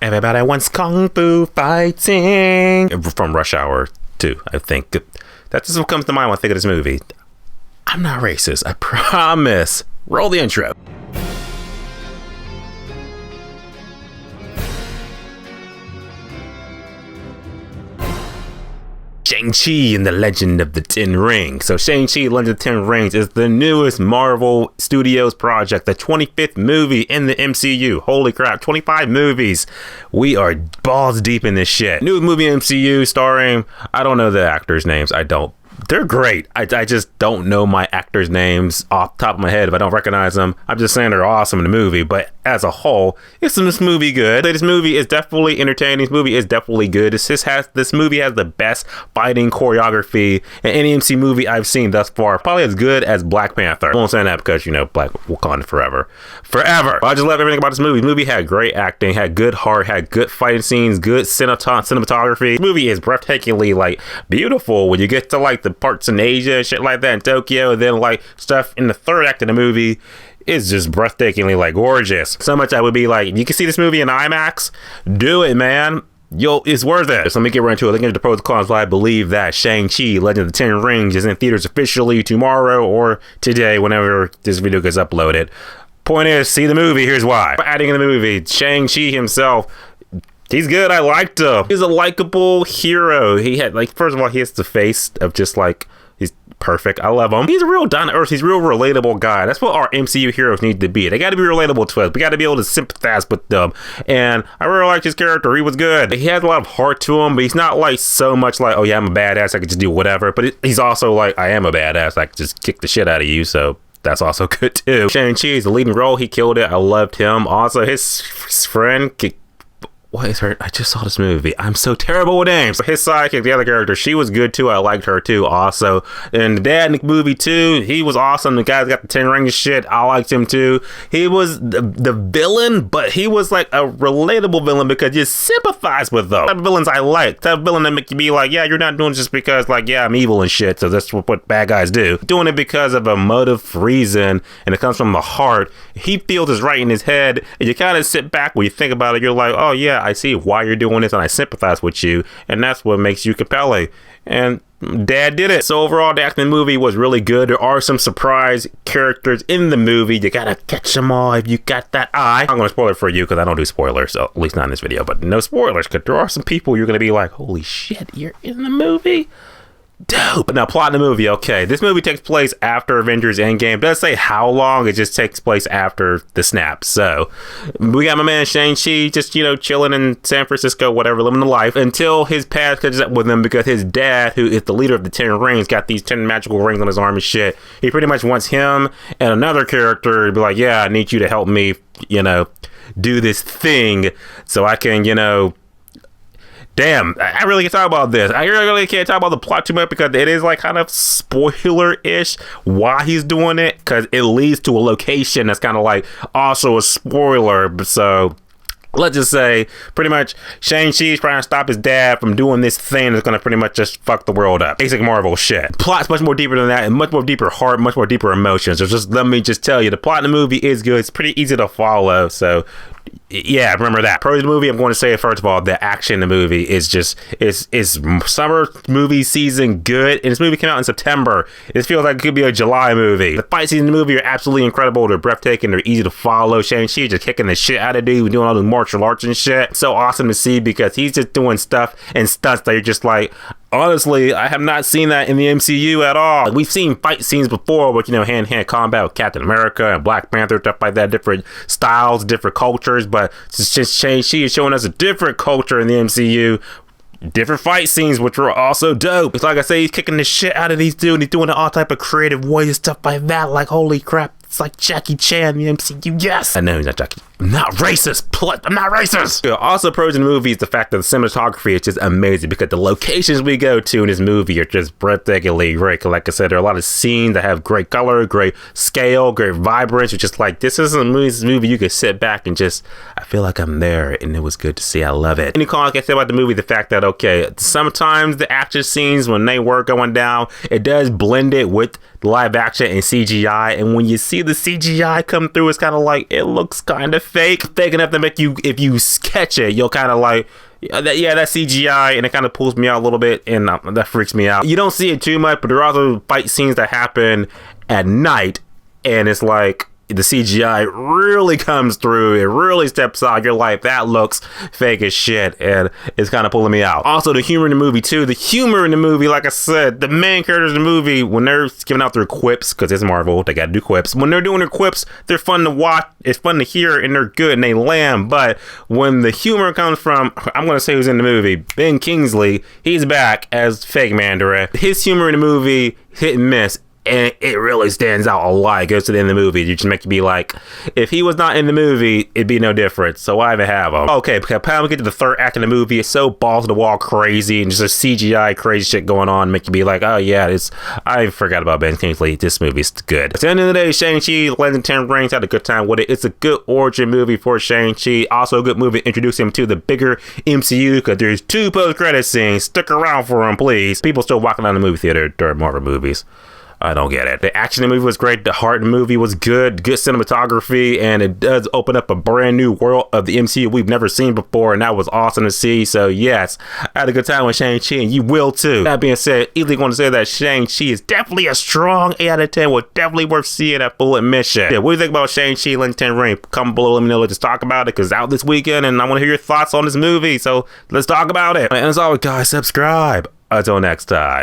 Everybody wants kung fu fighting. From Rush Hour 2, I think. That's just what comes to mind when I think of this movie. I'm not racist, I promise. Roll the intro. Shang-Chi and the Legend of the Ten Rings. So Shang-Chi Legend of the Ten Rings is the newest Marvel Studios project, the 25th movie in the MCU. Holy crap, 25 movies. We are balls deep in this shit. New movie MCU starring, I don't know the actors' names. They're great. I just don't know my actors' names off the top of my head if I don't recognize them. I'm just saying they're awesome in the movie, but as a whole, isn't this movie good? This movie is definitely entertaining. This movie is definitely good. This movie has the best fighting choreography in any MC movie I've seen thus far. Probably as good as Black Panther. I won't say that because, Black Wakanda forever. Forever. I just love everything about this movie. The movie had great acting, had good heart, had good fighting scenes, good cinematography. The movie is breathtakingly, beautiful when you get to, the parts in Asia and shit like that in Tokyo, and then stuff in the third act of the movie is just breathtakingly gorgeous. So much I would be you can see this movie in IMAX, do it, man. It's worth it. So let me get right into it. Looking at the pros and cons, why I believe that Shang-Chi Legend of the Ten Rings is in theaters officially tomorrow or today, whenever this video gets uploaded. Point is, see the movie. Here's why. Adding in the movie, Shang-Chi himself, he's good. I liked him. He's a likable hero. He had first of all, he has the face of just he's perfect. I love him. He's a real down to earth. He's a real relatable guy. That's what our MCU heroes need to be. They got to be relatable to us. We got to be able to sympathize with them. And I really liked his character. He was good. He has a lot of heart to him, but he's not so much oh yeah, I'm a badass, I can just do whatever. But he's also I am a badass, I can just kick the shit out of you. So that's also good too. Shang-Chi is the leading role. He killed it. I loved him. Also, his friend, what is her? I just saw this movie. I'm so terrible with names. His sidekick, the other character, she was good too. I liked her too also. And the dad in the movie too, he was awesome. The guy's got the 10 rings shit. I liked him too. He was the villain, but he was a relatable villain because you sympathize with them. The type of villains I like. The type of villain that make you be yeah, you're not doing it just because yeah, I'm evil and shit. So that's what bad guys do. Doing it because of a motive reason, and it comes from the heart. He feels it's right in his head, and you kind of sit back when you think about it. You're oh yeah, I see why you're doing this, and I sympathize with you, and that's what makes you compelling. And Dad did it. So overall, the acting in the movie was really good. There are some surprise characters in the movie. You gotta catch them all if you got that eye. I'm gonna spoil it for you because I don't do spoilers, so at least not in this video, but no spoilers, because there are some people you're gonna be holy shit, you're in the movie? Dope. Now, plot in the movie. Okay, this movie takes place after Avengers Endgame. It doesn't say how long. It just takes place after the snap. So we got my man Shang-Chi just chilling in San Francisco, whatever, living the life, until his path catches up with him, because his dad, who is the leader of the 10 rings, got these 10 magical rings on his arm and shit. He pretty much wants him and another character to be yeah, I need you to help me do this thing so I can damn, I really can't talk about this. I really can't talk about the plot too much because it is kind of spoiler-ish why he's doing it, because it leads to a location that's kind of also a spoiler. So let's just say pretty much Shang-Chi's trying to stop his dad from doing this thing that's going to pretty much just fuck the world up. Basic Marvel shit. Plot's much more deeper than that, and much more deeper heart, much more deeper emotions. So just let me just tell you, the plot in the movie is good. It's pretty easy to follow. So yeah, remember that. Pros of the movie, I'm going to say, first of all, the action in the movie is just, is summer movie season good. And this movie came out in September. It feels like it could be a July movie. The fight scenes in the movie are absolutely incredible. They're breathtaking. They're easy to follow. Shang-Chi is just kicking the shit out of dude, doing all the martial arts and shit. So awesome to see, because he's just doing stuff and stunts that you're just honestly, I have not seen that in the MCU at all. We've seen fight scenes before with, hand-to-hand combat with Captain America and Black Panther, stuff like that, different styles, different cultures, but it's just Shang-Chi is showing us a different culture in the MCU. Different fight scenes, which were also dope. It's I say, he's kicking the shit out of these dudes. He's doing all type of creative ways, stuff like that. Holy crap. It's Jackie Chan, the MCU. Yes. I know he's not Jackie. I'm not racist. I'm not racist. Also, pros in the movie is the fact that the cinematography is just amazing, because the locations we go to in this movie are just breathtakingly great. Like I said, there are a lot of scenes that have great color, great scale, great vibrance. It's just this is a movie you could sit back and just, I feel like I'm there, and it was good to see. I love it. Any comment I can say about the movie, the fact that, okay, sometimes the action scenes, when they were going down, it does blend it with live action and CGI, and when you see the CGI come through, it's kind of it looks kind of fake enough to make you, if you catch it, you'll kind of like, yeah, that's CGI, and it kind of pulls me out a little bit, and that freaks me out. You don't see it too much, but there are also fight scenes that happen at night, and it's like the CGI really comes through. It really steps out. You're like, that looks fake as shit, and it's kind of pulling me out. Also, the humor in the movie too. The humor in the movie, like I said, the main characters in the movie, when they're giving out their quips, because it's Marvel, they gotta do quips. When they're doing their quips, they're fun to watch. It's fun to hear, and they're good, and they land. But when the humor comes from, I'm gonna say who's in the movie, Ben Kingsley, he's back as fake Mandarin. His humor in the movie, hit and miss. And it really stands out a lot. It goes to the end of the movie. You just make you be like, if he was not in the movie, it'd be no different. So why even have him? Okay, because by the time we get to the third act of the movie, it's so balls to the wall crazy and just a CGI crazy shit going on. Make you be like, oh yeah, I forgot about Ben Kingsley. This movie's good. At the end of the day, Shang-Chi, Legend of the Ten Rings, had a good time with it. It's a good origin movie for Shang-Chi. Also a good movie to introduce him to the bigger MCU, because there's 2 post-credit scenes. Stick around for them, please. People still walking out of the movie theater during Marvel movies. I don't get it. The action in the movie was great. The heart in the movie was good cinematography, and it does open up a brand new world of the MCU we've never seen before, and that was awesome to see. So yes, I had a good time with Shang-Chi, and you will too. That being said, easily going to say that Shang-Chi is definitely a strong 8 out of 10. Well, definitely worth seeing at full admission. Yeah, what do you think about Shang-Chi, Legend of the Ten Rings? Comment below, let me know. Let's just talk about it, because it's out this weekend, and I want to hear your thoughts on this movie. So let's talk about it. And as always, guys, subscribe. Until next time.